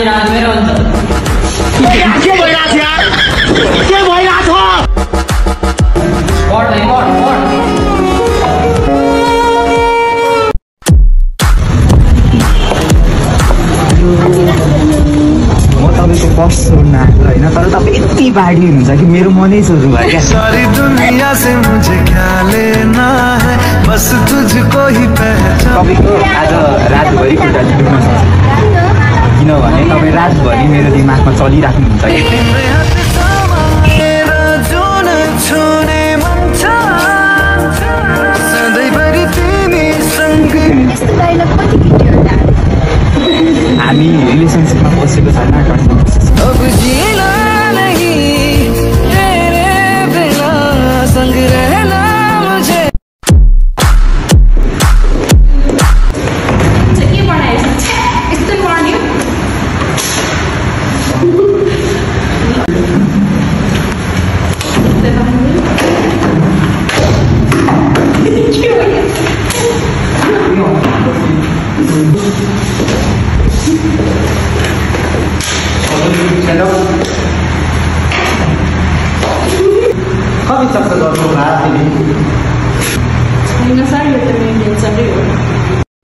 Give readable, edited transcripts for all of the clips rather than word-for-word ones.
चाहिँ राज मेरो हुन्छ। के भइरहेछ यार? के भइरहेछ? पढ भाइ पढ पढ। म तपाईँको पर्स सोध्न आएको होइन, तर तपाईँ यति बाढी हुनुहुन्छ कि मेरो मनै सोध्नु भयो क्या। सारी दुनिया से मुझे क्या लेना है, बस तुझको ही पहचान। तपाईँको आज रातभरि कुरा दुख्न सक्छ, किनभने तपाईँ रातभरि मेरो दिमागमा चलिराख्नुहुन्छ कि। हामी रिलेसनसिपमा बसेको छैन। कति सक्छ गर्नु रात दिन?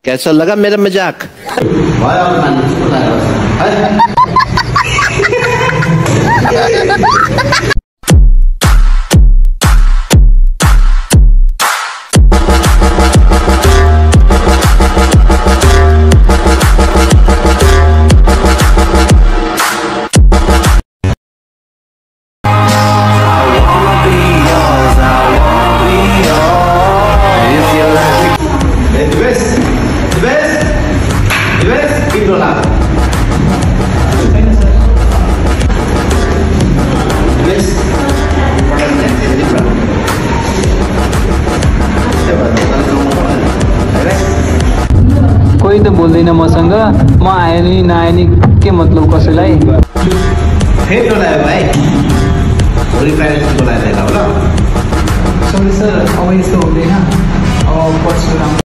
कैसा लगा मेरा मजाक? भयो अब मान्नु कोही त बोल्दैन मसँग, म आए नि नआए नि के मतलब कसैलाई। फेरि बोलायो भाइ, भोलि प्यारेन्ट्स बोलाएर ल। सरी सर, अब यस्तो हुँदैन, अब पर्सु